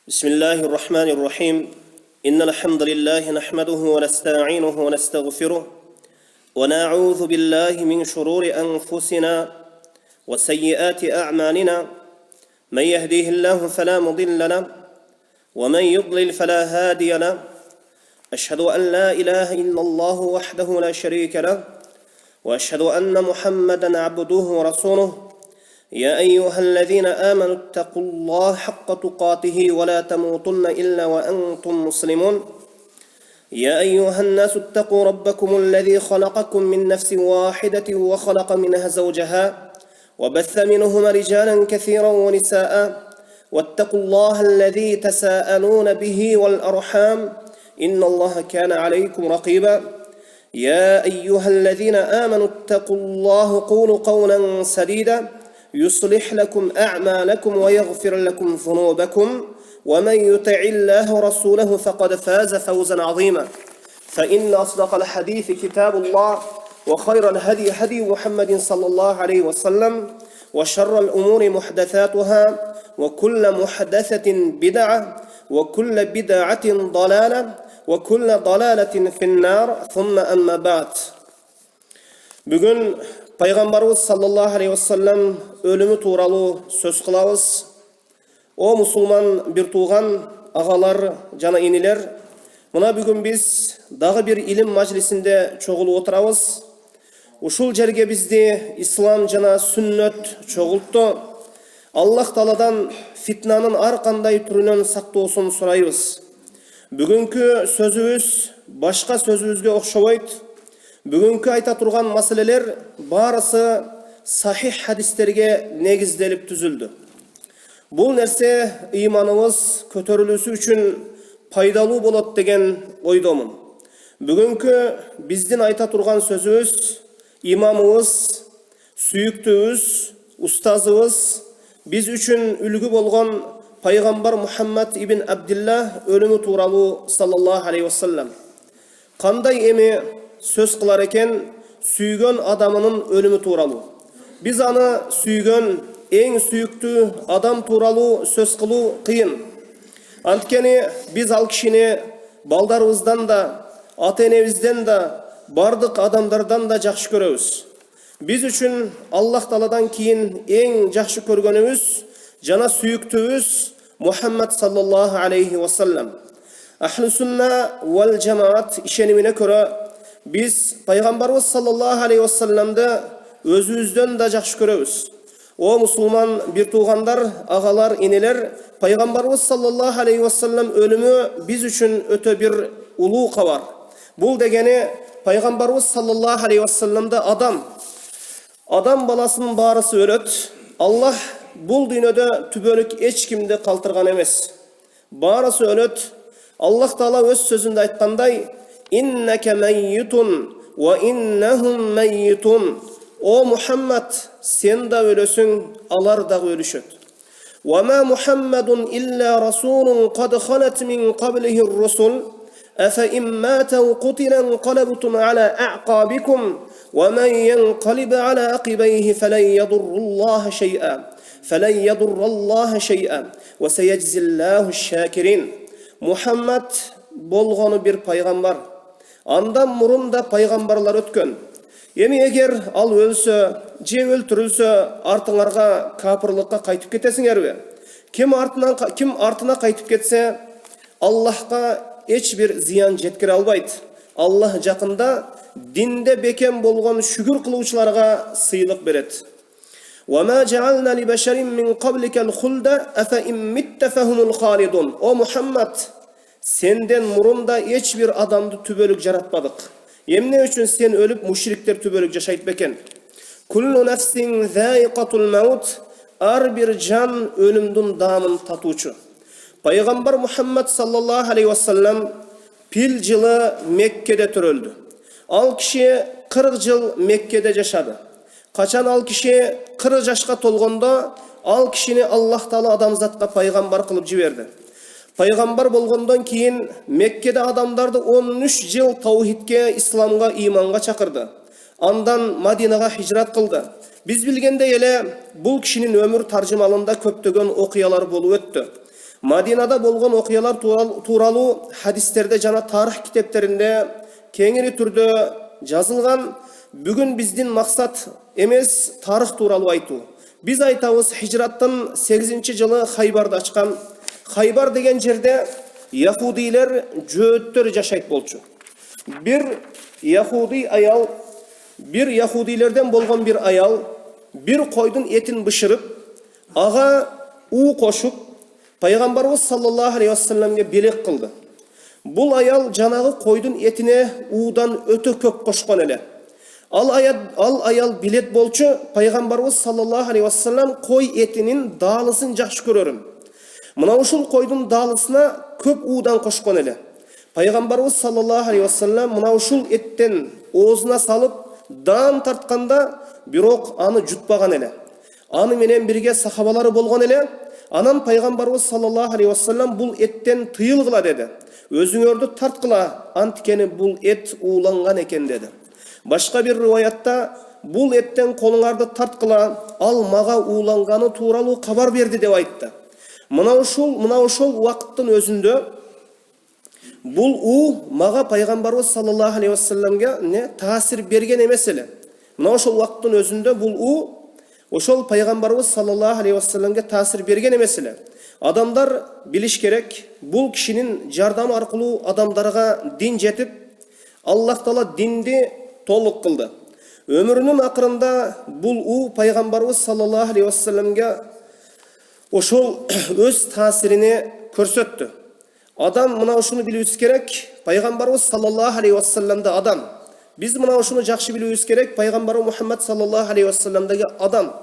بسم الله الرحمن الرحيم إن الحمد لله نحمده ونستعينه ونستغفره ونعوذ بالله من شرور أنفسنا وسيئات أعمالنا من يهديه الله فلا مضل له ومن يضلل فلا هادي له أشهد أن لا إله إلا الله وحده لا شريك له وأشهد أن محمدا عبده ورسوله يا أيها الذين آمنوا اتقوا الله حق تقاته ولا تموتن إلا وأنتم مسلمون يا أيها الناس اتقوا ربكم الذي خلقكم من نفس واحدة وخلق منها زوجها وبث منهما رجالا كثيرا ونساء واتقوا الله الذي تساءلون به والأرحام إن الله كان عليكم رقيبا يا أيها الذين آمنوا اتقوا الله قولوا قولا سديدا يصلح لكم أعمالكم ويغفر لكم ذنوبكم ومن يطع الله ورسوله فقد فاز فوزا عظيما فإن أصدق الحديث كتاب الله وخير الهدي هدي محمد صلى الله عليه وسلم وشر الأمور محدثاتها وكل محدثة بدعة وكل بدعة ضلالة وكل ضلالة في النار ثم أما بعد. Bugün Peygamberimiz sallallahu aleyhi ve sellem ölümü tuuralı söz kılabız. O musulman bir tuğan ağalar, jana iniler. Muna bugün biz dağı bir ilim majlisinde çoğulu oturabız. Uşul jerge bizdi İslam jana sünnet çoğulttu. Allah Taaladan fitnanın ar kanday türünden saktoosun surayбыз. Bugünkü sözübüz başka sözübüzge okşobayt. Bugünkü ayta turgan masaleler barысы sahih hadislerge negizdelip tüzüldü. Bul nerse imanımız kötörülüsü üçün paydalı bolot degen oydomун. Bugünkü bizdin ayta turgan sözübüz imamımız, sүйүктүүбүз, устазыбыз, biz üçün үлgü bolgon Peygamber Muhammed ibn Abdullah ölümü tuuralı sallallahu aleyhi ve sellem. Kanday emi söz kılar eken süygön adamının ölümü tuuralı. Biz anı süygön en süyüktü adam tuuralı söz kılı kıyın. Antkeni biz al kişini baldarыбыздан da, ata-enebizden da, bardık adamlardan da жақшы көрөбүз. Biz üçün Allah Taaladan kiyin en жақшы көргөнүбүz жана сүйүктүүбүз Muhammed sallallahu aleyhi ve sellem. Ahl-i sünna vel cemaat işenimine göre biz Peygamberimiz sallallahu aleyhi ve sellem'de özümüzden da жақшы көрөбүz. O musulman bir tuğandar, ağalar, iniler, Peygamberimiz sallallahu aleyhi ve sellem ölümü biz üçün öte bir ulu kavar. Bul degeni Peygamberimiz sallallahu aleyhi ve sellem'de adam balasının barısı ölöt. Allah bul dünyada tübölük eç kimde kaltırgan emes. Barısı ölöt. Allah Taala öz sözünde aytkanday İnneke meyyitun ve innehum meyyitun. O Muhammed sen de ölüsün, alar da ölüşöt. Ve ma Muhammedun illa rasulun kad halet min qablihir rusul. Efe immâtev kutilen qalabtum ala a'qabikum. Ve men yenqalib ala aqibeyhi felen yedurrullaha şey'a. Felen yedurrallaha şey'a. Ve seyeczillahu şakirin. Muhammed bolgonu bir peygamber. Andan murun da peygamberler ötkön. Emi eger al ölsö, je өлтүрүлсө, артыңарга капырлыкка кайтып кетесиңерби? Kim артына кайтып кетсе, Allah'ka eç bir ziyan жеткире албайт. Allah жақында dinde beken bolgon şükür kılıuçlarga sıylık beret. وَمَا جَعَلْنَا لِبَشَرٍ مِّنْ قَبْلِكَ الْخُلْدَ أَفَإِمْ مِتَّ فَهُمُ الْخَالِدُونَ. O Muhammed, senden murunda hiç bir adamdı tübölük jaratmadık. Emne üçün sen ölüp müşrikler tübölük jaşayt beken. Kullu nefsin zâiqatul maut. Ar bir can ölümdün damın tatuçu. Peygamber Muhammed sallallahu aleyhi ve sellem pil жылы Mekke'de töröldü. Al kişi 40 жыл Mekke'de jaşadı. Kaçan al kişi 40 jaşka tolgonda al kişini Allah Taala adamzatqa peygamber kılıp jiberdi. Peygamber bolgondan kiyin Mekke'de adamdardı 13 жыл tauhidke, İslamga, imanга çakırdı. Andan Madinaga hicrat kıldı. Biz bilgende ele bul kişinin ömür tarjımalında köptögön okuyalar bolup öttü. Madinada болгон окуялар тууралуу хадистерде жана тарих китептеринде кеңири түрдө жазылган. Бүгүн биздин максат эмес тарих тууралуу айтуу. Biz айтабыз хижраттын 8-жылы Хайбарды ачкан. Хайбар деген жерде яхудилер жөөттөр жашайт болчу. Bir яхудилерден болгон bir аял bir койдун этин бышырып, ага уу кошуп, пайгамбарыбыз саллаллаху алейхи вассаламга белек кылды. Бул аял жанагы койдун этине уудан өтө көп кошкон эле. Ал аял билет болчу, пайгамбарыбыз саллаллаху алейхи вассалам кой этинин даалысын жакшы көрөрүм. Мына ушул койдун даалысына көп уудан кошкон эле. Пайгамбарыбыз саллаллаху алейхи вассалам мына ушул эттен оозуна салып даан тартканда, бирок аны жутпаган эле. Аны менен бирге сахабалары болгон эле. Анан пайгамбарыбыз саллаллаху алейхи вассалам бул эттен тыйылгыла деди. Өзүңөрдү тарткыла, анткени бул эт ууланган экен деди. Башка bir риваятта бул эттен колуңарды тарткыла, ал мага ууланганы тууралуу кабар берди деп айтты. Мына ушул убакыттын өзүндө бул уу мага пайгамбарыбыз саллаллаху алейхи вассаламга таасир берген эмес эле. Мына ошол убакыттын өзүндө бул уу ошол пайгамбарыбыз саллаллаху алейхи вассаламга таасир берген эмес эле. Адамдар билиш керек, бул кишинин жардамы аркылуу адамдарга дин жетип, Аллах Таала динди толук кылды. Өмүрүнүн акырында бул уу пайгамбарыбыз саллаллаху алейхи вассаламга ошол өз таасирини көрсөттү. Адам мына ушуну билүүбүз керек, пайгамбарыбыз саллаллаху алейхи вассаламда адам. Биз мына ушуну жакшы билүүбүз керек, пайгамбары Мухаммад саллаллаху алейхи вассаламдагы адам.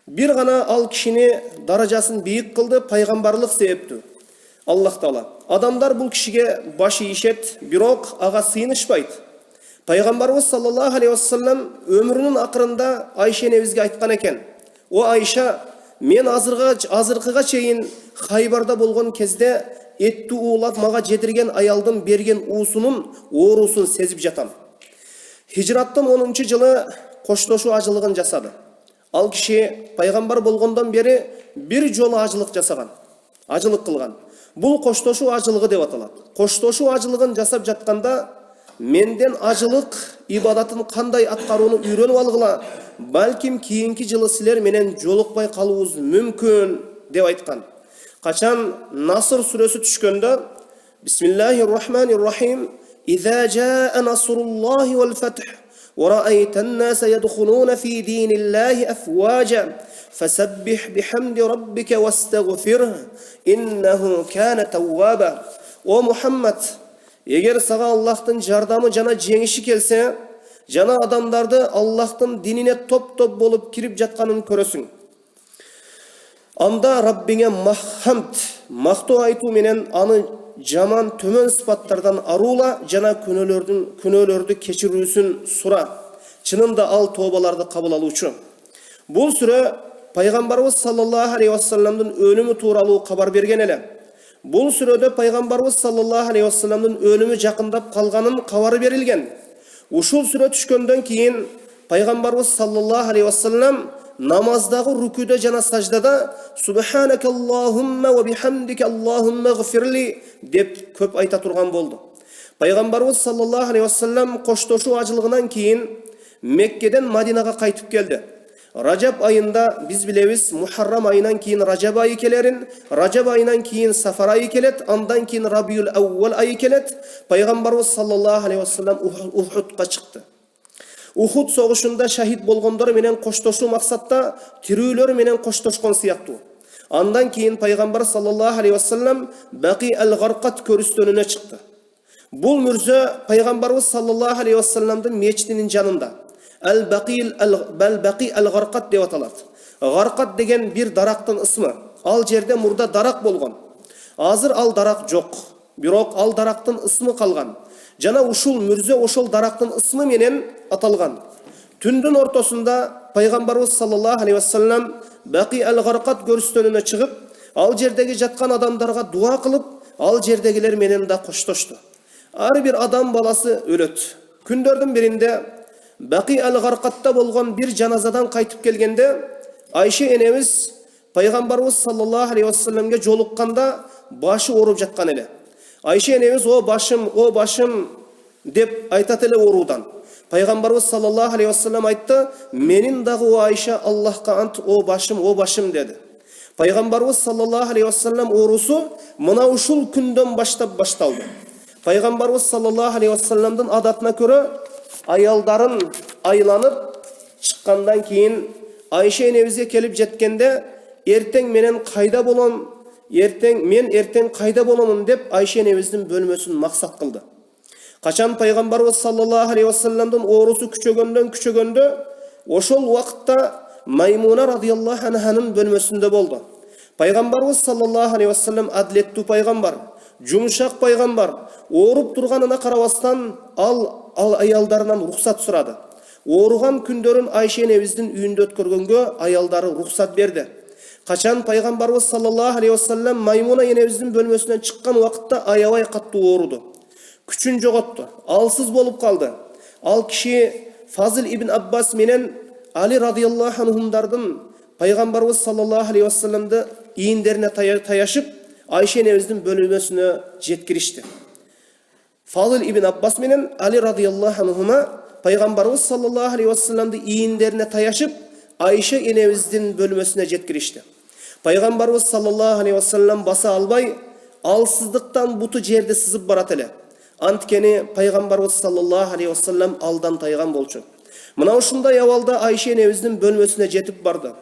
Bir gana al kişini darajасын бийик кылды, пайгамбарлык себептүү. Аллах Таала. Адамдар бул кишиге баш ийишет, бирок ага сыйынышпайт. Пайгамбарыбыз саллаллаху алейхи вассалам өмүрүнүн акырында Айша энебизге айткан экен. О Айша, мен азыркыга чейин Хайбарда болгон кезде этти уулап мага жетирген аялдын берген уусунун оорусун сезип жатам. Хижраттын 10-жылы коштошуу ажылыгын жасады. Ал киши пайгамбар болгондон бери bir жолу ажылык жасаган, ажылык кылган. Бул коштошуу ажылыгы деп аталат. Коштошуу ажылыгын жасап жатканда менден ажылык ибадатын кандай аткарууну үйрөнүп алгыла, балким кийинки жылы силер менен жолукпай калуубуз мүмкүн деп айткан. Качан Наср сүрөсү түшкөндө Бисмиллахир-рахманир-рахим Иза жаа насруллахи вал фатх ورأيت الناس يدخلون في دين الله أفواجا فسبح بحمد ربك واستغفره إنه كان توابا. O Muhammed, eğer sağa Allah'tan jardamı jana жеңиши келсе, жана адамдарды Allah'tan dinine top bolup kirip жатканын көрөсүң. Анда Раббиңе хамд, мактоо айтуу менен аны жаман төмөн сыпаттардан арула, жана күнөөлөрдү кечирүүсүн сура. Чынында ал тообаларды кабыл алуучу. Бул сүрө пайгамбарыбыз саллаллаху алейхи вассаламдын өлүмү тууралуу кабар берген эле. Бул сүрөдө пайгамбарыбыз саллаллаху алейхи вассаламдын өлүмү жакындап калганын кабары берилген. Ушул сүрө түшкөндөн кийин пайгамбарыбыз саллаллаху алейхи вассалам namazdagi rüküde jana sajdada Subhanakallahumma ve bihamdika Allahumma gfirli dep köp ayta turgan boldu. Пайгамбарыбыз sallallahu aleyhi ve sellem koştoşu acılığından keyin Mekke'den Madinaga kaytıp geldi. Rajab ayında biz bilemiz Muharram ayından keyin Rajab ayı kelerin, Rajab ayından keyin Safar ayı kelet, andan keyin Rabiul Awwal ayı kelet. Пайгамбарыбыз sallallahu aleyhi ve sellem Uhud'a çıktı. Uhud soğuşunda şahit bolgondor menen koştoşu maksatda tirүүлөр menen koştoşkon siyaqtуу. Andan keyin Пайгамбар sallallahu aleyhi ve sellem Baqi al-Gharqat körüstönüne çıktı. Bul mürze Пайгамбарыбыз sallallahu aleyhi ve sellem'din meçitinin janında. Baqi al-Gharqat dep atalat. Gharqat degen bir daraqtın ismi. Al jerde murda daraq bolgon. Azır al daraq jok. Бирок ал дарактын ысмы калган. Жана ушул мürze ошол дарактын ысмы менен аталган. Түндүн ортосунда Пайгамбарыбыз саллаллаху алейхи ва саллям Бaqi al-Gharqat көрүстөнүнө чыгып, ал жердеги жаткан адамдарга дуа кылып, ал жердегилер менен да коштошту. Ар бир адам баласы өлөт. Күндөрдүн биринде Baqi al-Gharqatта болгон bir жаназадан кайтып келгенде Айша энебиз пайғамбарыбыз саллаллаху алейхи вассаламге жолыққанда башы оруп жатқан эле. Айша энебиз о башым деп айтат эле орудан. Пайғамбарыбыз саллаллаху алейхи вассалам айтты: "Менин дагы о Айша Аллахка ант о башым" деді. Пайғамбарыбыз саллаллаху алейхи вассалам орусу мына ушул күндөн баштап башталды. Пайғамбарыбыз саллаллаху алейхи вассаламдын адатына көрө аялдарын айланып чыккандан кийин Айша энебизге келип жеткенде ертең мен кайда боломун деп Айша энебиздин бөлмөсүн максат кылды. Качан пайгамбарыбыз саллаллаху алейхи вассаламдын оорусу күчөгөндө ошол убакытта Маймуна радияллаху анханын бөлмөсүндө болду. Пайгамбарыбыз саллаллаху алейхи вассалам адилеттүү пайгамбар, жумшак пайгамбар, ооруп турганына карабастан ал аялдарынан рухсат сурады. Ооруган күндөрүн Айша энебиздин үйүндө өткөргөнгө аялдары рухсат берди. Качан пайгамбарыбыз саллаллаху алейхи вассалам Маймуна энебиздин бөлмөсүнөн чыккан убакытта аябай каттуу ооруду. Күчүн жоготту, алсыз болуп калды. Ал киши Фазил ибн Аббас менен Али радияллаху анхумдардын пайгамбарыбыз саллаллаху алейхи вассаламды ийиндерине таяшып Айша энебиздин бөлмөсүнө жеткиришти. Фазил ибн Аббас менен Али радияллаху анхума пайгамбарыбыз саллаллаху алейхи вассаламды ийиндерине таяшып Айша энебиздин бөлмөсүнө жеткиришти. Пайгамбарыбыз саллаллаху алейхи вассалам баса албай, алсыздыктан буту жерди сызып барат эле. Анткени пайгамбарыбыз саллаллаху алейхи вассалам алдан тайган болчу. Мына ушундай абалда Айша энебиздин бөлмөсүнө жетип барды.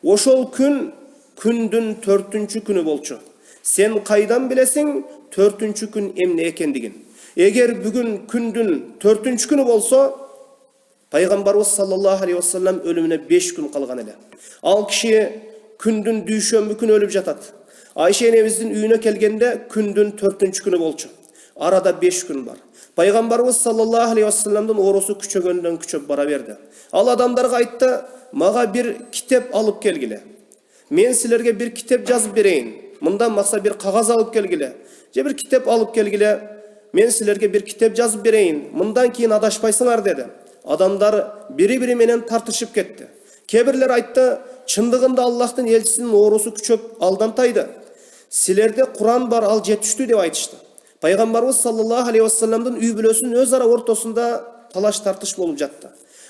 Ошол күндүн 4-күнү болчу. Сен кайдан билесиң 4-күн эмне экендигин? Эгер бүгүн күндүн 4-күнү болсо, пайгамбарыбыз саллаллаху алейхи вассалам өлүмүнө 5 күн калган эле. Ал киши күндүн дүйшөмбү күнү өлүп жатат. Айша энебиздин үйүнө келгенде күндүн 4-күнү болчу. Арада 5 күн бар. Пайгамбарыбыз саллаллаху алейхи вассаламдын оорусу күчөп бара берди. Ал адамдарга айтты: "Мага бир китеп алып келгиле. Мен силерге бир китеп жазып берейин. Мындан макса бир кагаз алып келгиле. Же бир китеп алып келгиле. Мен силерге бир китеп жазып берейин. Мындан кийин адашпайсыңар" деди. Адамдар бири-бири менен тартышып кетти. Кебирлер айтты: "Чындыгында Аллахтын элчисинин оорусу күчөп алдантайды. Силерде Куран бар, ал жетиштүү" деп айтышты. Пайгамбарыбыз саллаллаху алейхи вассаламдын үй бүлөсүнүн өз ара ортосунда талаш тартыш болуп жатты.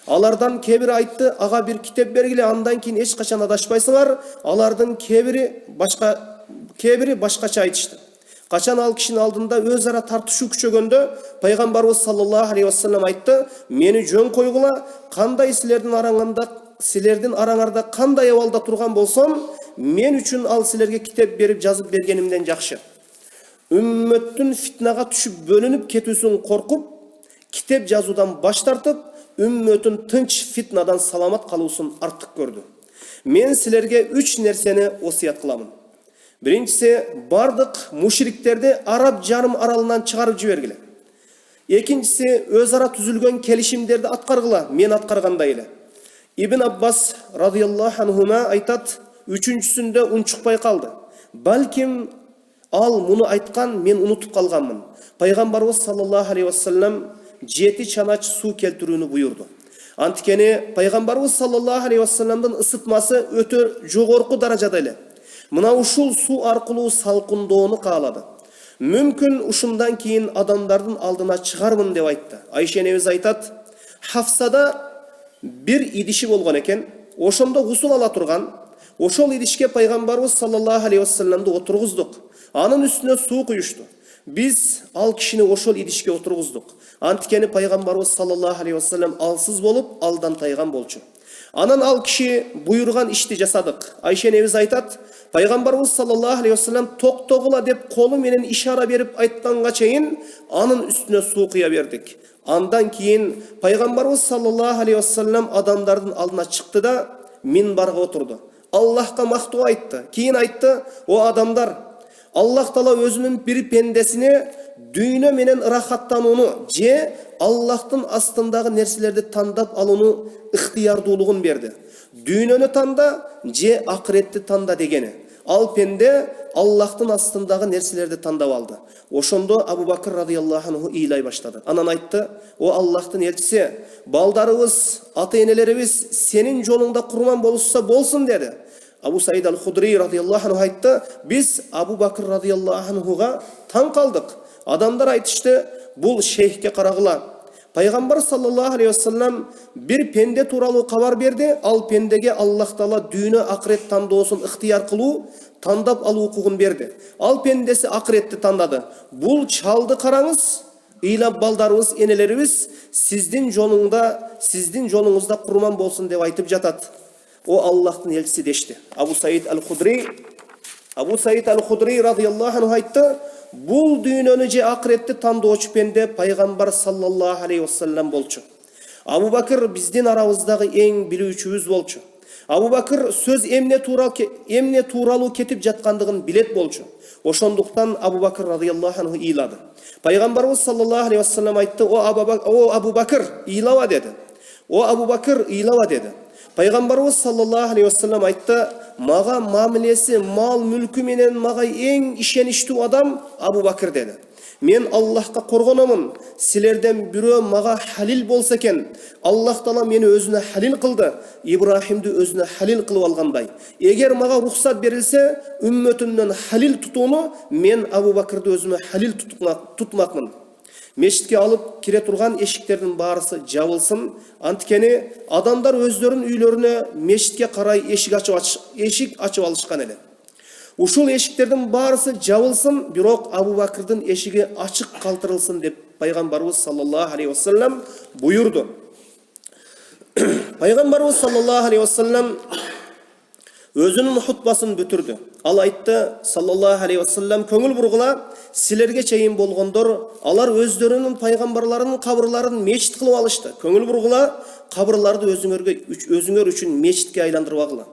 Алардан кебири айтты: "Ага бир китеп бергиле, андан кийин эч качан адашпайсыңар." Алардын кебири башкача айтышты. Качан ал кишинин алдында өз ара тартышуу күчөгөндө, пайгамбарыбыз саллаллаху алейхи вассалам айтты: "Мени жөн койгула, кандай силердин араңарда кандай абалда турган болсом, мен үчүн ал силерге китеп берип жазып бергенимден жакшы. Үммөттүн фитнага түшүп бөлүнүп кетүүсүн коркуп, китеп жазуудан баш тартып, үммөтүн тынч фитнадан саламат калуусун артык көрдү. Мен силерге 3 нерсени осуят кыламын. Биринчиси, бардык мушриктерди Араб жарым аралынан чыгарып жибергиле. Экинчиси, өз ара түзүлгөн келишимдерди аткаргыла, мен аткаргандай эле." Ибн Аббас радияллаху анхума айтат: "Үчүнчүсүндө унчукпай калды. Балким ал муну айткан, мен унутуп калганмын. Пайгамбарыбыз саллаллаху алейхи вассалам 7 чанач суу келтирүүнү буйурду. Анткени пайгамбарыбыз саллаллаху алейхи вассаламдын ысытмасы өтө жогорку даражада эле. Мына ушул суу аркылуу салкындоону каалады. Мүмкүн ушундан кийин адамдардын алдына чыгармын" деп айтты. Айша энебиз айтат: "Хафсада бир идиши болгон экен, ошондо гусул ала турган. Ошол идишке пайгамбарыбыз саллаллаху алейхи вассаламды отургуздук. Анын үстүнө суу куюшту. Биз ал кишини ошол идишке отургуздук. Анткени пайгамбарыбыз саллаллаху алейхи вассалам алсыз болуп, алдан тайган болчу. Анан ал киши буйруган ишти жасадык." Айша энебиз айтат: "Пайгамбарыбыз саллаллаху алейхи вассалам токтогула деп колу менен ишара берип айтканга чейин анын үстүнө суу куя бердик. Андан кийин пайгамбарыбыз саллаллаху алейхи вассалам адамдардын алдына чыкты да минбарга отурду. Аллахка мактоо айтты. Кийин айтты: "О адамдар, Аллах Таала өзүнүн бир пендесине дүйнө менен ырахаттанууну же Аллахтын астындагы нерселерди тандап алууну ыктыярдуулугун берди. Дүйнөнү танда же акыретти танда" дегени. Ал пенде Аллахтын астындагы нерселерди тандап алды. Ошондо Абу Бакр радияллаху анху ыйлай баштады. Анан айтты: "О Аллахтын элчиси, балдарыбыз, ата-энелерибиз сенин жолуңда курман болушса болсун" деди. Абу Саид аль-Худри радияллаху анху айтты, біз Абу Бакр радияллаху анхуға таң қалдық. Адамдар айтышты, бұл шейхке қарағыла. Пайғамбар саллаллаху алейхи вассалам бір пенде туралы хабар берді, ал пендеге Аллах Таала дүйні ақырет таңдаусын ықтияр қылу, таңдап алу құқығын берді. Ал пендесі ақыретті таңдады. Бұл чалды қараңыз, ыйлап балдарыңыз, енелеріңіз сіздің жолыңызда құрман болсын деп айтып жатады. О Аллахтың елшісі дешті. Абу Саид аль-Худри радияллаху анху айтты, бұл дүйнөні же ақыретті таңдоочу пенде пайғамбар саллаллаху алейхи вассалам болчу. Абу Бакр біздің арамыздағы ең билүүчүбүз болчу. Абу Бакр сөз эмне тууралуу кетип жаткандыгын билет болчу. Ошондуктан Абу Бакр радияллаху анху ыйлады. Пайғамбарыбыз саллаллаху алейхи вассалам айтты, о Абу Бакр, ыйлаба деді. О Абу Бакр, ыйлаба деді. Пайғамбарыбыз саллаллаху алейхи вассалам айтты, маға мамилеси, мал мүлкү менен маға ең ишеништүү адам Абу Бакр деді. Мен Аллахқа коргономун, силерден бирөө маға халил болса экен, Аллах Таала мени өзүнө халил кылды, Ибрахимди өзүнө халил кылып алгандай. Эгер мага рухсат берилсе, үммөтүмдөн халил тутууну мен Абу Бакрды өзүмө халил тутмакмын. Мешітке алып кире турган эшиктердин баарысы жабылсын. Анткени адамдар өздөрүнүн үйлөрүнө мешітке карай эшик ачып алышкан эле. Ушул эшиктердин баарысы жабылсын, бирок Абу Бакрдын эшиги ачык калтырылсын деп пайгамбарыбыз саллаллаху алейхи вассалам буйурду. Пайгамбарыбыз саллаллаху алейхи вассалам өзүнүн хутбасын бүтүрдү. Ал айтты саллаллаху алейхи вассалам, көңүл бургула, силерге чейин болгондор, алар өздөрүнүн пайгамбарларынын кабырларын мечит кылып алышты. Көңүл бургула, кабырларды өзүңөр үчүн мечитке айландырбагыла.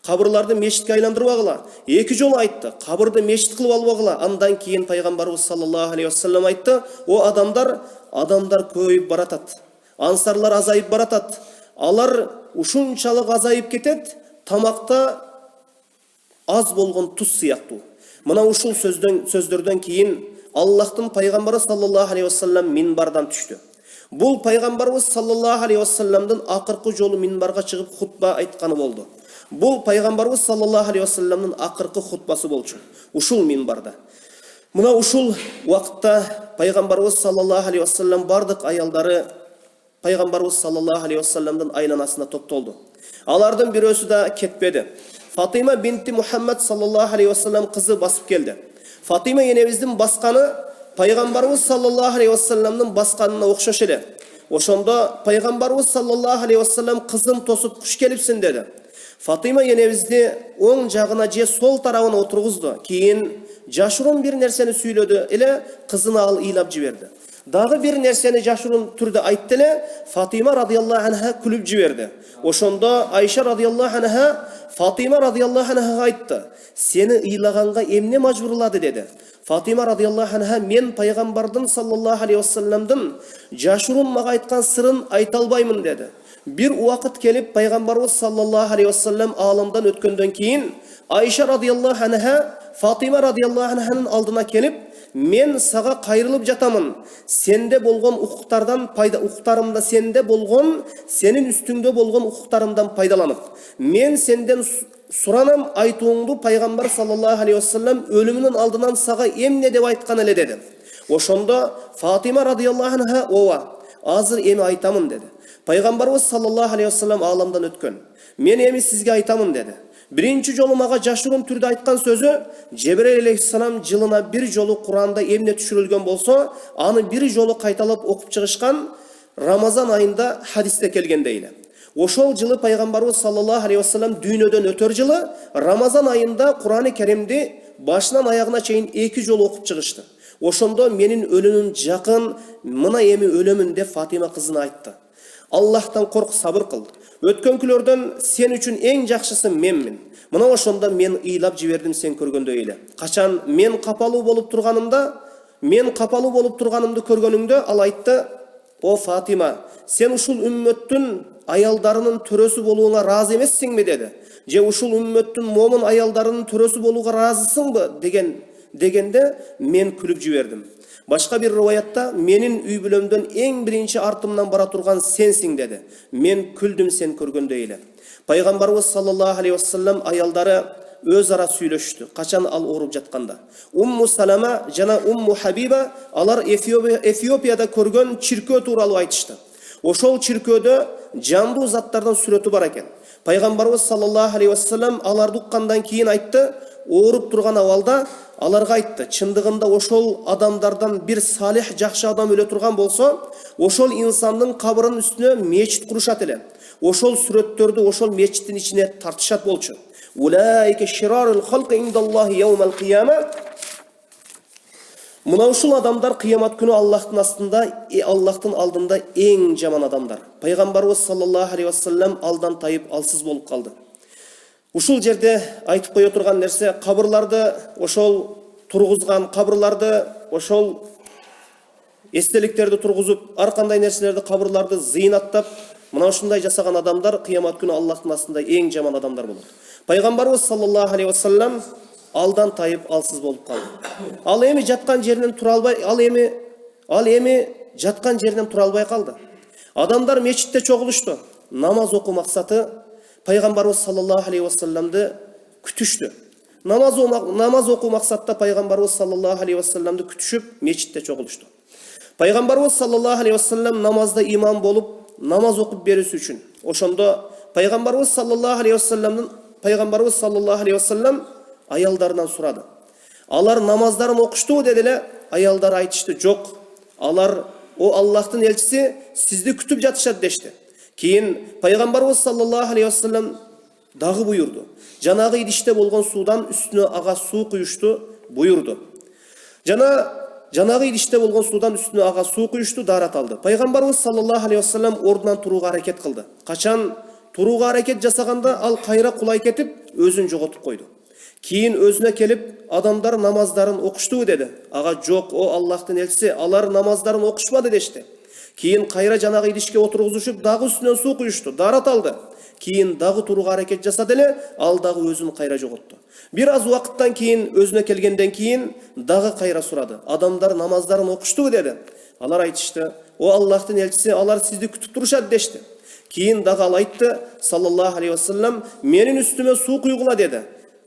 Кабырларды мешітке айландырбагыла. Эки жолу айтты, кабырды мешіт кылып албагыла. Андан кийин пайгамбарыбыз саллаллаху алейхи вассалам айтты, о адамдар көбөйүп баратат. Ансарлар азайып баратат. Алар ушунчалык азайып кетет, тамакта аз болгон туз сыяктуу. Мына ушул сөздөрдөн кийин Аллахтын пайгамбары саллаллаху алейхи вассалам минбардан түштү. Бул пайгамбарыбыз саллаллаху алейхи вассаламдын акыркы жолу минбарга чыгып хутба айтканы болду. Бұл пайғамбарыбыз саллаллаху алейхи вассаламның ақырқы хутбасы болчу. Ушул минбарда. Мына ушул уақытта пайғамбарыбыз саллаллаху алейхи вассалам бардық аялдары пайғамбарыбыз саллаллаху алейхи вассаламдың айланасына топтолду. Алардын бирөөсү да кетпеді. Фатима бинти Мухаммад саллаллаху алейхи вассалам кызы басып келди. Фатима енебиздин басканы пайғамбарыбыз саллаллаху алейхи вассаламдын басканына окшош эле. Ошондо пайғамбарыбыз саллаллаху алейхи вассалам кызын тосуп куш келипсиң деди. Фатима енебизди оң жагына же сол тарабына отургузду. Кийин жашырын бир нерсени сүйлөдү эле, кызын ал ыйлап жиберди. Дагы бир нерсени жашырын түрдө айтты эле, Фатима радияллаху анха күлүп жиберди. Ошондо Айша радияллаху анха Фатима радияллаху анхага айтты: "Сени ыйлаганга эмне мажбурлады?" деди. Фатима радияллаху анха: "Мен пайгамбардын саллаллаху алейхи вассаламдын жашырын мага айткан сырын айта албаймын" деди. Bir uақыт келіп пайғамбарыбыз саллаллаху алейхи вассалам аламдан өткөндөн кийин Айша радияллаху анха Фатима радияллаху анханын алдына келіп, "Мен сага кайрылып жатамын. Сенде болгон укуктарымда сенде болгон, сенин үстүңдө болгон укуктарымдан пайдаланып, мен сенден суранам, айтууңду пайгамбар саллаллаху алейхи вассалам өлүмүнүн алдынан сага эмне деп айткан эле" деди. Ошондо Фатима радияллаху анха: "Ооба, азыр эми айтамын" деди. Пайғамбарыбыз саллаллаху алейхи вассалам аламдан өткөн. "Мен эми сизге айтамын" деди. Биринчи жолу мага жашырын түрдө айткан сөзү, Жебрейил алейхиссалам жылына бир жолу Куранда эмне түшүрүлгөн болсо, аны бир жолу кайталап окуп чыгышкан, Рамазан айында хадисте келген дейли. Ошол жылы пайгамбарыбыз саллаллаху алейхи вассалам дүйнөдөн өтөр жылы Рамазан айында Кур'аны Керимди башынан аягына чейин 2 жолу окуп чыгышты. Ошондо менин өлүмүм жакын, мына эми өлөмүн деп Фатима кызына айтты. Аллахтан корк, сабыр кыл. Өткөнкүлөрдөн сен үчүн эң жакшысы менмин. Мына ошондо мен ыйлап жибердим сен көргөндөй эле. Качан мен капалуу болуп турганымды көргөнүңдө ал айтты: "О Фатима, сен ушул үммөттүн аялдарынын төрөсү болууңа ыраазы эмессиңби?" деди. "Же ушул үммөттүн момун аялдарынын төрөсү болууга ыраазысыңбы?" дегенде мен күлүп жибердим. Başka bir rivayette menin üy bülömdön en birinci артымнан bara turgan sensin dedi. Men küldüm sen körgöndö ile. Peygamberimiz sallallahu aleyhi ve sellem ayaldары özara süйлöştü. Kaçan al orup jatkanda. Ummu Salama jana Ummu Habiba alar Efiopiyada körgön çirkö tuuralı aytıştı. Oşol çirködө jandu zatlardan сүрөтү бар eкен. Peygamberimiz sallallahu aleyhi ve sellem alарды уккандан кийин айтты, ооруп турган абалда аларга айтты. Чындыгында ошол адамдардан bir салих жакшы адам өлө турган болсо, ошол инсандын кабырынын үстүнө мечит курушат эле. Ошол сүрөттөрдү ошол мечиттин ичине тартышат болчу. Ulaike şirarul halqi indallahi yevmel kıyame. Mına uşul adamlar kıyamet günü Allah'tın aldında en jaman adamlar. Peygamberimiz sallallahu aleyhi ve sellem aldan tayıp alsız bolup kaldı. Uşul jerde aytıp koyo turgan nerse kabırlarda oşol turguzgan kabırlarda oşol esteliklerdi turguzup arkандай nerselerdi kabırlarda zıynattap mına uşunday jasagan adamlar kıyamet günü Allah'tın aslında en jaman adamlar bolot. Peygamberimiz sallallahu aleyhi ve sellem aldan tayıp alsız bolup kaldı. Al emi jatkan jerinden tura албай kaldı. Adamlar meçitte çoğuluştu. Namaz oku maksatı Peygamberimiz sallallahu aleyhi ve sellem'de kütüştü. Namaz oku maksatта Peygamberimiz sallallahu aleyhi ve sellem'de kütüşüp meçitte çoğuluştu. Peygamberimiz sallallahu aleyhi ve sellem namazda imam bolup namaz okup berisi üçün. Oşonda Peygamberimiz sallallahu aleyhi ve sellem ayallarından suradı. Alar namazların okuştu dediler. Ayallar aytıştı. Yok. Alar o Allah'ın elçisi sizde kütüp jatışat deşti. Keyin Peygamberimiz sallallahu aleyhi ve sellem dağı buyurdu. Janagı idişte bolgon sudan üstüne ağa su kuyuştu buyurdu. Janagı idişte bolgon sudan üstüne ağa su kuyuştu darat aldı. Peygamberimiz sallallahu aleyhi ve sellem ordudan turuğa hareket kıldı. Kaçan turuğa hareket jasaganda al kayra kulay ketip özün jogotup koydu. Keyin özüne kelip adamlar namazların okuştu dedi. Ağa yok o Allah'ın elçisi alar namazların okuşmadı deşti. Keyin kayra janagı idişke oturguzuşup dağı üstünden su kuyuştu. Darat aldı. Keyin dağı turuğa hareket jasады эле, al dağı özün kayra jogottu. Biraz vakittan keyin özüne kelgenden keyin dağı kayra suradı. Adamlar namazların okuştu dedi. Alar aytıştı. O Allah'ın elçisi alar sizdi kütüp turuşat deşti. Keyin dağı al aytты sallallahu aleyhi ve sellem menin üstüme su kuygula dedi.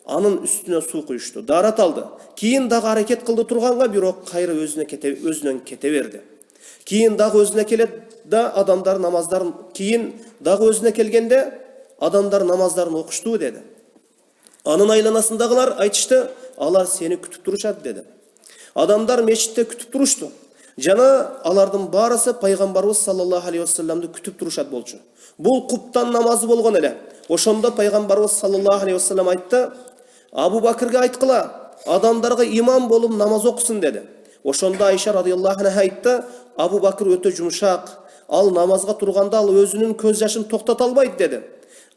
Anın üstüne su kuyuştu. Darat aldı. Keyin dağı hareket kıldı turganга бирок kayra özünden kete verdi. Keyin dağı özüne keledi da adamlar namazların keyin dağı özüne kelgende adamlar namazlarını okuştu dedi. Anın aylanasındagılar aytıştı. Alar seni kütüp turuşat dedi. Adamlar meçitte kütüp turuştu. Jana alardın barысы Peygamberimiz sallallahu aleyhi ve sellem'de kütüp turuşat bolçu. Bul kuptan namazı bolgon ele. Oşonda Peygamberimiz sallallahu aleyhi ve sellem aytты. Abu Bakırga aytkıla adamlarga imam bolup namaz okusun dedi. Oşonda Ayşe radıyallahu anha aytты. Abu Bakır öte jumşak. Al namazga turganda al özünün köz yaşın toktata albayt dedi.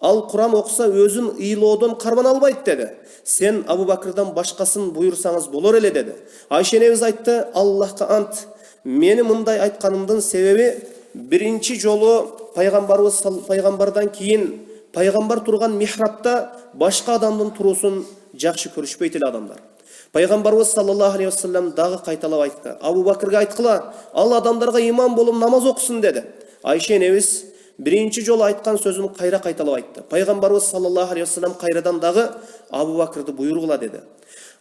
Al Kur'an okusa özün iyilodon karman albayt dedi. Sen Abu Bakırdan başkasın buyursanız bolor ele dedi. Ayşe nemiz aytты. Allah'a ant. Meni mınday aytkanımdın sebebi birinci jolu Peygamberden keyin Peygamber turgan mihrapta başka adamdın turusun jakşı körüşpeyt ele adamlar. Peygamberimiz sallallahu aleyhi ve sellem dağı kaytalap aytты. Abu Bakırga aytkıla al adamlarga imam bolup namaz okusun dedi. Ayşe nemiz birinci jolu aytkan sözün kayra kaytalap aytты. Peygamberimiz sallallahu aleyhi ve sellem kayradan dağı Abu Bakırdı buyurgula dedi.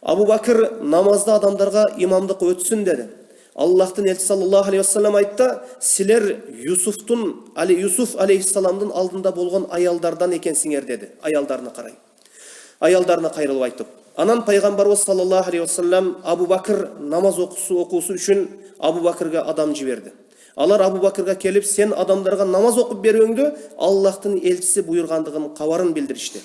Abu Bakır namazda adamlarga imamdık ötsün dedi. Allah'ın elçisi sallallahu aleyhi ve sellem aytты. Siler Yusuf aleyhissalamdın aldında bolgon ayaldardan ekensinger dedi. Ayaldarına karay. Ayaldarına kayrılıp aytıp. Anan Peygamberimiz sallallahu aleyhi ve sellem Abu Bakır namaz okusu üçün Abu Bakırga adam jiberdi. Alar Abu Bakırga kelip sen adamlarga namaz okup beröңdü Allah'ın elçisi buyurgandığın kavarın bildirişti.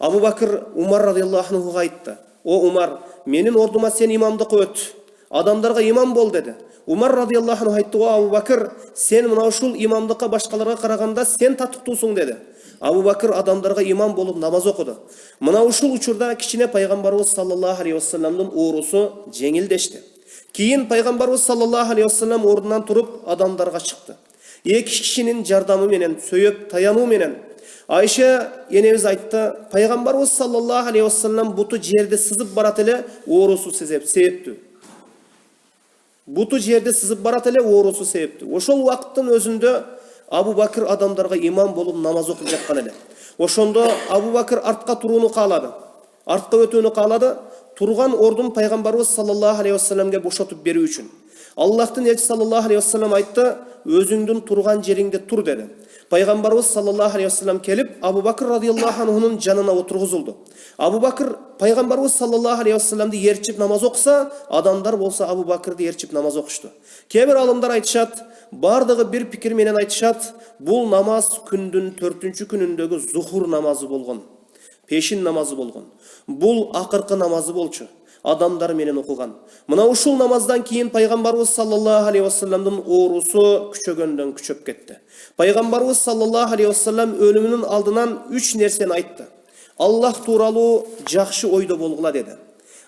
Abu Bakır Umar radıyallahu anhuga aytты. O Umar menin orduma sen imamdık öt. Adamlarga imam bol dedi. Umar radıyallahu anh aytты. O Abu Bakır sen mına uşul imamdıkka başkalarga karaganda sen tatıktууsun dedi. Abu Bakır adamlarga imam bolup namaz okudu. Mına uşul uçurda kiçine Peygamberimiz sallallahu aleyhi ve sellem'nin uğrusu jеңилдешти. Keyin Peygamberimiz sallallahu aleyhi ve sellem ordundan turup adamlarga çıktı. Eki kişinin jardamı menen, söyöp tayanуу menen Ayşe yenemiz aytты. Peygamberimiz sallallahu aleyhi ve sellem butu jerde sızıp barat ele uğrusu sebepti. буту жерде сызып барат эле, оорусу себептүү. Ошол убакыттын өзүндө Абу Бакыр адамдарга имам болуп намаз окуп жаткан эле. Ошондо Абу Бакыр артка турууну каалады. Артка өтүүнү каалады. Турган ордун пайгамбарыбыз саллаллаху алейхи вассаламга бошотуп берүү үчүн. Аллахтын элчиси саллаллаху алейхи вассалам айтты: "Өзүңдүн турган жериңде тур" деди. Пайгамбарыбыз саллаллаху алейхи вассалам келип, Абу Бакыр радиаллаху анхунун жанына отургузулду. Абу Бакыр пайгамбарыбыз саллаллаху алейхи вассаламды ээрчип намаз окуса, адамдар болсо Абу Бакырды ээрчип намаз окушту. Кээ бир алымдар айтышат, бардыгы бир пикир менен айтышат, бул намаз күндүн 4-күнүндөгү зухур намазы болгон. Пешин намазы болгон. Бул акыркы намазы болчу. Адамдар менен окуган. Мына ушул намаздан кийин пайгамбарыбыз саллаллаху алейхи вассаламдын оорусу күчөгөндөн күчөп кетти. Пайгамбарыбыз саллаллаху алейхи вассалам өлүмүнүн алдынан 3 нерсени айтты. Аллах тууралуу жакшы ойдо болгула деди.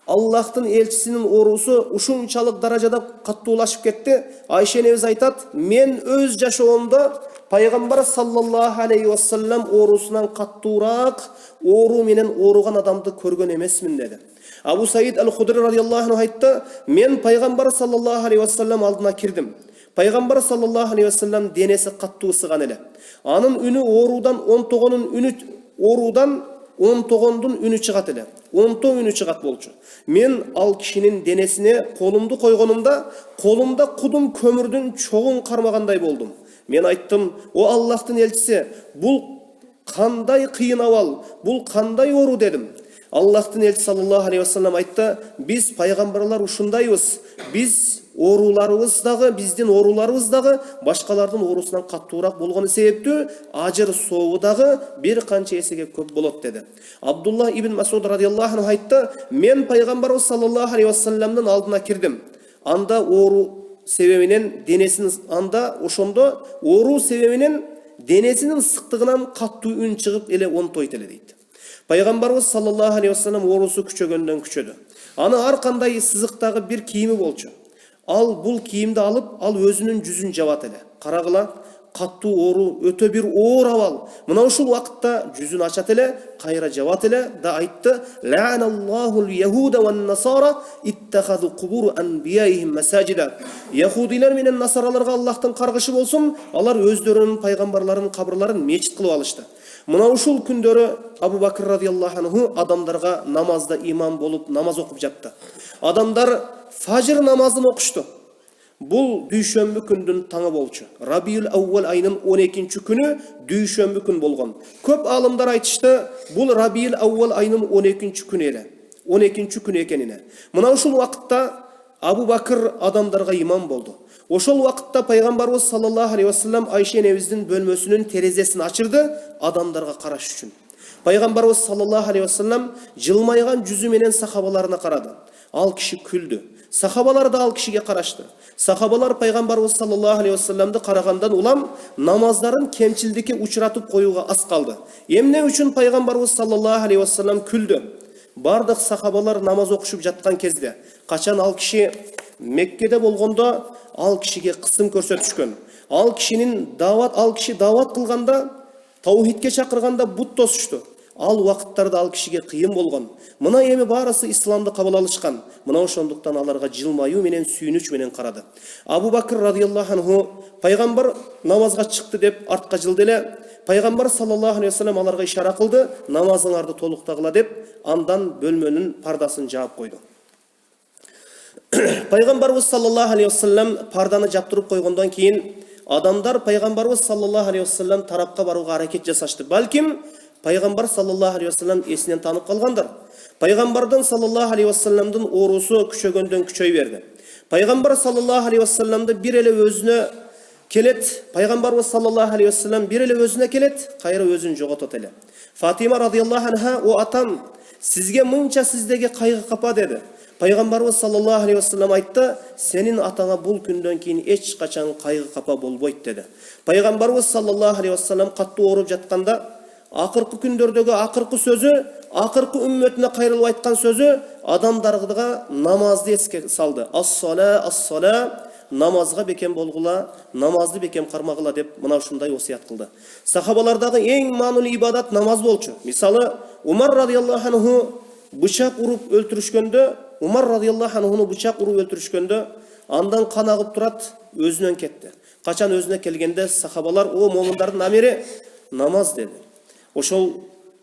Аллахтын элчисинин оорусу ушунчалык даражада каттуулашып кетти. Айша энебиз айтат: "Мен өз жашоомдо пайгамбар саллаллаху алейхи вассалам оорусунан каттуураак оору менен ооруган адамды көргөн эмесмин" деди. Абу Саид аль-Худри радиаллаху анху айтты: "Мен пайгамбар саллаллаху алейхи вассалам алдына кирдим. Пайгамбар саллаллаху алейхи вассалам денеси каттуу ысыган эле. Анын үнү оорудан 10 тогондун үнү чыгат эле. 10 үнү чыгат болчу. Мен ал кишинин денесине колумду койгонумда, колумда кудум көмүрдүн чогун кармагандай болдум. Мен айттым: "О Аллахтын элчиси, бул кандай кыйын абал, бул кандай оору" дедим. Аллахтын элчиси саллаллаху алейхи вассалам айтты: "Биз пайгамбарлар ушундайбыз. Биздин ооруларыбыз дагы башкалардын оорусунан каттуураак болгону себептүү, ажыр сообу дагы бир канча эсеге көп болот" деди. Абдулла ибн Масуд радиаллаху анху айтты: "Мен пайгамбарыбыз саллаллаху алейхи вассаламдын алдына кирдим. Анда оору себебинен денесинин ысыктыгынан каттуу үн чыгып эле онтойт эле" дейт. Пайгамбарыбыз саллаллаху алейхи вассалам оорусу күчөгөндөн күчөдү. Аны ар кандай сызыктагы бир кийими болчу. Бул кийимди алып, ал өзүнүн жүзүн жабат эле. Карагыла, каттуу оору, өтө бир оор абал. Мына ушул убакытта жүзүн ачат эле, кайра жабат эле да айтты: "Ла'аналлахул яхуда ван насара иттахазу кубур анбияихим масаджида." Яхудилер менен насараларга Аллахтын каргышы болсун, алар өздөрүнүн пайгамбарларын кабырларын мечит кылып алышты. Мына ушул күндөрү Абу Бакыр радиаллаху анху адамдарга намазда имам болуп намаз окуп жатты. Адамдар фажр намазын окушту. Бул дүйшөмбү күндүн таңы болчу. Рабиул Аувал айынын 12-чү күнү дүйшөмбү күн болгон. Көп алымдар айтышты, бул Рабиул Аувал айынын 12-чү күнү эле. 12-чү күнү экенине. Мына ушул убакытта Абу Бакыр адамдарга имам болду. Ошол убакытта пайгамбарыбыз саллаллаху алейхи вассалам Айша энебиздин бөлмөсүнүн терезесин ачырды адамдарга караш үчүн. Пайгамбарыбыз саллаллаху алейхи вассалам жылмайган жүзү менен сахабаларына карады. Ал киши күлдү. Сахабалар да ал кишиге карашты. Сахабалар пайгамбарыбыз саллаллаху алейхи вассаламды карагандан улам намаздарын кемчилдикке учуратып коюуга аз калды. Эмне үчүн пайгамбарыбыз саллаллаху алейхи вассалам күлдү? Бардык сахабалар намаз окушуп жаткан кезде, качан ал киши Меккеде болгондо ал кишиге кысым көрсөтүшкөн. Ал киши дават кылганда, таухидке чакырганда бут тосушту. Ал убакыттарда ал кишиге кыйын болгон. Мына эми баарысы исламды кабыл алышкан. Мына ошондуктан аларга жылмаюу менен сүйүнүч менен карады. Абу Бакыр радиаллаху анху пайгамбар намазга чыкты деп артка жылды эле. Пайгамбар саллаллаху алейхи вассалам аларга ишара кылды, намазыңарды толуктагыла деп, андан бөлмөнүн пардасын жаап койду. Пайгамбарыбыз саллаллаху алейхи вассалам парданы жаптырып койгондон кийин адамдар пайгамбарыбыз саллаллаху алейхи вассалам тарапка барууга аракет жасашты. Балким пайгамбар саллаллаху алейхи вассалам эсинен танып калгандар. Пайгамбардын саллаллаху алейхи вассаламдын оорусу күчөгөндөн күчөй берди. Пайгамбар саллаллаху алейхи вассаламды бир эле өзүнө келет. Пайгамбарыбыз саллаллаху алейхи вассалам бир эле өзүнө келет, кайра өзүн жоготот эле. Фатима радиаллаху анха: "О атам, сизге мынча сиздеги кайгы капа" деди. Пайгамбарыбыз саллаллаху алейхи вассалам айтты: "Сенин атаңа бул күндөн кийин эч качан кайгы капа болбойт" деди. Пайгамбарыбыз саллаллаху алейхи вассалам каттуу ооруп жатканда акыркы күндөрдөгү акыркы сөзү, акыркы үммөтүнө кайрылып айткан сөзү адамдарга намазды эске салды. Ас-сала, ас-сала, намазга бекем болгула, намазды бекем кармагыла деп мына ушундай осуят кылды. Сахабалардагы эң маанилүү ибадат намаз болчу. Мисалы, Умар радиаллаху анху бычак уруп өлтүрүшкөндө, Андан қан ағып тұрады, өзінен кетті. Қачан өзіне келгенде сахабалар: "О, момындардың амири, намаз" деді. Ошол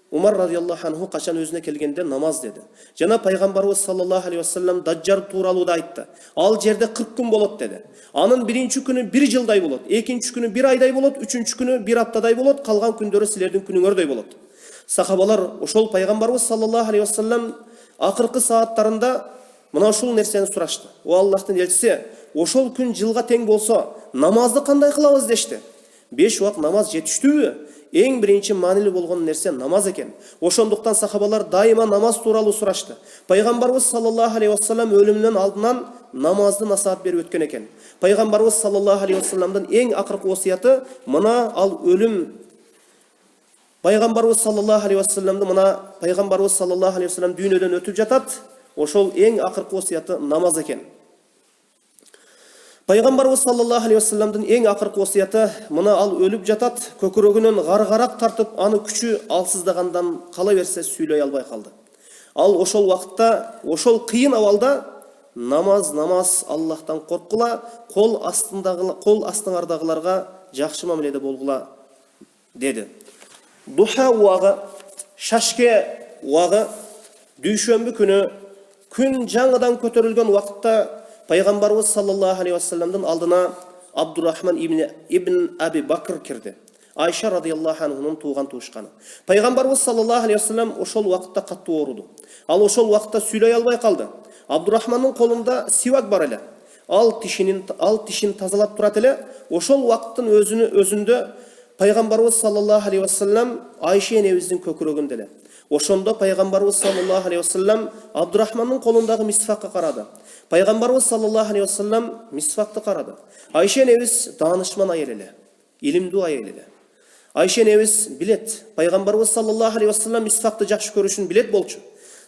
Умар радиаллаху анху қачан өзіне келгенде намаз деді. Жана пайғамбарыбыз саллаллаху алейхи вассалам даджжал тууралуу да айтты. Ал жерде 40 күн болот деді. Анын биринчи күнү 1 жылдай болот, экинчи күнү 1 айдай болот, үчүнчү күнү 1 аптадай болот, калган күндөрү силердин күнүңөрдөй болот. Сахабалар ошол пайгамбарыбыз саллаллаху алейхи вассалам акыркы сааттарында мына ушул нерсени сурашты. О Аллахтын элчиси, ошол күн жылга тең болсо, намазды кандай кылабыз дешти. 5 убак намаз жетиштүүбү? Эң биринчи маанилүү болгон нерсе намаз экен. Ошондуктан сахабалар дайыма намаз тууралуу сурашты. Пайгамбарыбыз саллаллаху алейхи вассалам өлүмүнөн алдынан намазды насаат берип өткөн экен. Пайгамбарыбыз саллаллаху алейхи вассаламдын эң акыркы осуяты мына ал өлүм. Пайгамбарыбыз саллаллаху алейхи вассаламды мына пайгамбарыбыз саллаллаху алейхи вассалам дүйнөдөн өтүп жатат. Ошол эң акыркы осуяты намаз экен. Пайгамбарыбыз саллаллаху алейхи вассаламдын эң акыркы осуяты мына ал өлүп жатат, көкүрөгүнөн гаргаrak тартып, аны күчү алсыздагандан кала берсе сүйлөй албай калды. Ал ошол убакытта, ошол кыйын абалда намаз Аллахтан коркула, кол астыңардагыларга жакшы мамиледе болгула деди. Духа убагы, шашке убагы, дүйшөмбү күнү күн жаңыдан көтөрүлгөн убакытта Пайгамбарыбыз саллаллаху алейхи вассаламдын алдына Абдурахман ибн Аби Бакр кирди. Айша радиаллаху анхунун тууган туушканы. Пайгамбарыбыз саллаллаху алейхи вассалам ошол убакытта каттуу ооруду. Ал ошол убакытта сүйлөй албай калды. Абдурахмандын колунда сивак бар эле. Ал тишин тазалап турат эле. Ошол убакыттын өзүндө Пайгамбарыбыз саллаллаху алейхи вассалам Айша энебиздин көкүрөгүндө эле. Ошондо Пайгамбарыбыз саллаллаху алейхи вассалам Абдурахмандын колундагы мисвакка карады. Пайгамбарыбыз саллаллаху алейхи вассалам мисвакты карады. Айша энебиз даанышман айыл эле, илимдүү айыл эле. Айша энебиз билет, Пайгамбарыбыз саллаллаху алейхи вассалам мисвакты жакшы көрүшүн билет болчу.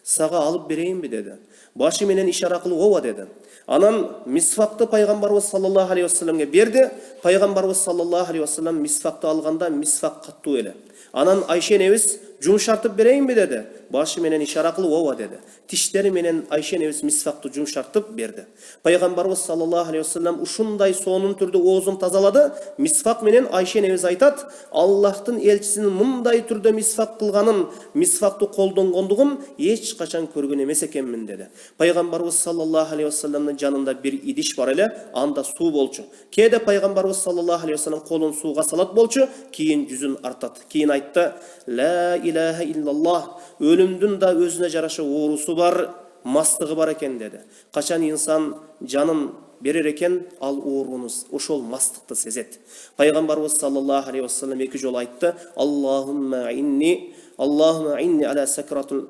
Сага алып берейинби деди. Башы менен ишара кылып ооба деди. Анан мисвакты Пайгамбарыбыз саллаллаху алейхи вассаламга берди. Пайгамбарыбыз саллаллаху алейхи вассалам мисвакты алганда мисвак каттуу эле. Анан Айша энебиз жумшартып берейинби деди. Башы менен ишара кылып ооба деди. Тиштери менен Айша энебиз мисвакты жумшартып берди. Пайгамбарыбыз саллаллаху алейхи вассалам ушундай сонун түрдө оозун тазалады. Мисвак менен Айша энебиз айтат: Аллахтын элчисинин мындай түрдө мисвак кылганын, мисвакты колдонгондугун эч качан көргөн эмес экенмин деди. Пайгамбарыбыз саллаллаху алейхи вассаламдын жанында бир идиш бар эле, анда суу болчу. Кээде Пайгамбарыбыз саллаллаху алейхи вассалам колун сууга салат болчу, кийин жүзүн артат. Кийин айтты: Ла илаха иллаллах, өлүмдүн да өзүнө жараша оорусу бар, мастыгы бар экен деди. Качан инсан жанын берер экен, ал оорунус, ошол мастыкты сезет. Пайгамбарыбыз саллаллаху алейхи вассалам эки жолу айтты: Аллахумма инни ала сакратул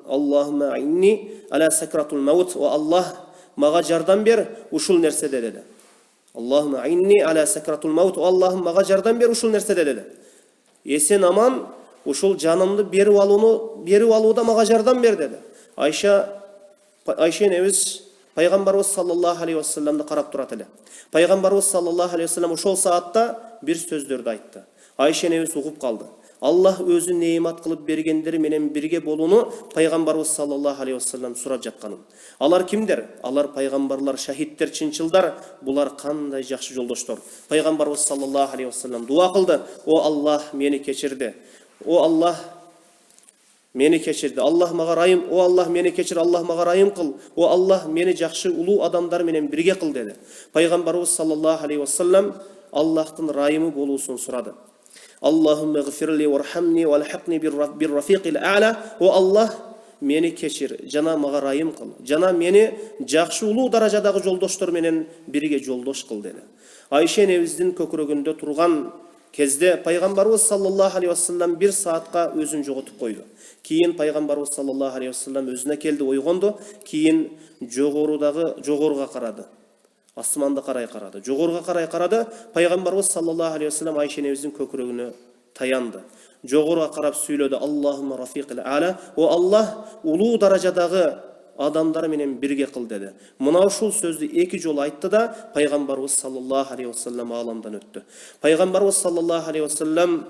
маут, о Аллах, мага жардам бер ушул нерседе деди. Аллахумма инни ала сакратул маут, о Аллахым, мага жардам бер ушул нерседе деди. Эсен аман ушул жанымды берип алууда мага жардам бер деди. Айша энебиз Пайгамбарыбыз саллаллаху алейхи вассаламды карап турат эле. Пайгамбарыбыз саллаллаху алейхи вассалам ошол саатта бир сөздөрдү айтты. Айша энебиз угуп калды. Аллах өзү неимат кылып бергендери менен бирге болууну Пайгамбарыбыз саллаллаху алейхи вассалам сурап жатканын. Алар кимдер? Алар пайгамбарлар, шахидтер, чынчылдар. Булар кандай жакшы жолдоштор. Пайгамбарыбыз саллаллаху алейхи вассалам дуа кылды: О Аллах, мени кечирди. О Аллах, мени кечирди. Аллах мага райым. О Аллах, мени кечир. Аллах мага райым кыл. О Аллах, мени жакшы улуу адамдар менен бирге кыл деди. Пайгамбарыбыз саллаллаху алейхи вассалам Аллахтын райымы болуусун сурады. Аллахумма гфирли вархамни валхакни биррафиқил а'ла. О Аллах, мени кечир, жана мага райым кыл. Жана мени жакшы улуу даражадагы жолдоштор менен бирге жолдош кыл деди. Айша энебиздин көкүрөгүндө турган кезде Пайгамбарыбыз саллаллаху алейхи вассалам 1 саатка өзүн жоготуп койду. Кийин Пайгамбарыбыз саллаллаху алейхи вассалам өзүнө келди, ойгонду. Кийин жогоруга карады. Асманды карай карады. Жогоруга карай карады. Пайгамбарыбыз саллаллаху алейхи вассалам Айша энебиздин көкүрөгүнө таянды. Жогоруга карап сүйлөдү: Аллахумма рафиқил а'ла. О Аллах, улуу даражадагы адамдар менен бирге кыл деди. Мына ушул сөздү эки жолу айтты да Пайгамбарыбыз саллаллаху алейхи вассалам ааламдан өттү. Пайгамбарыбыз саллаллаху алейхи вассалам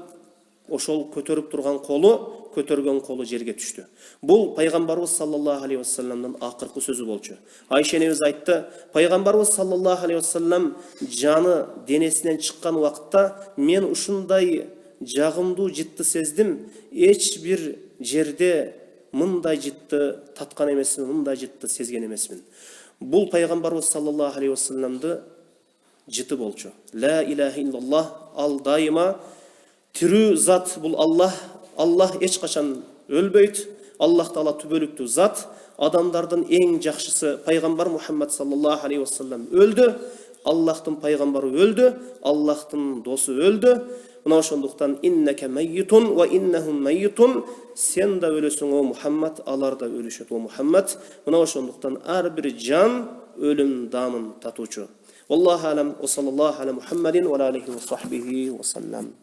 ошол көтөрүп турган колу, көтөргөн колу жерге түштү. Бул пайгамбарыбыз саллаллаху алейхи вассаламдын акыркы сөзү болчу. Айша энебиз айтты, пайгамбарыбыз саллаллаху алейхи вассалам жаны денесинен чыккан убакытта мен ушундай жагымдуу жытты сездим, эч бир жерде мындай жытты таткан эмесмин, мындай жытты сезген эмесмин. Бул пайгамбарыбыз саллаллаху алейхи вассаламды жыты болчу. Ла илаха иллаллах, ал дайыма тирүү зат, бул Аллах. Аллах эч качан өлбөйт. Аллах таала түбөлүктүү зат. Адамдардын эң жакшысы пайгамбар Мухаммад саллаллаху алейхи вассалам өлдү. Аллахтын пайгамбары өлдү. Аллахтын досу өлдү. Мына ошондуктан иннеке майитун ва иннахум майитун, сен да өлөсүң о Мухаммад, алар да өлүшөт о Мухаммад. Мына ошондуктан ар бир жан өлүм даамын татуучу. Wallahu alam wa sallallahu ala Muhammadin wa alihi wa sahbihi wa sallam.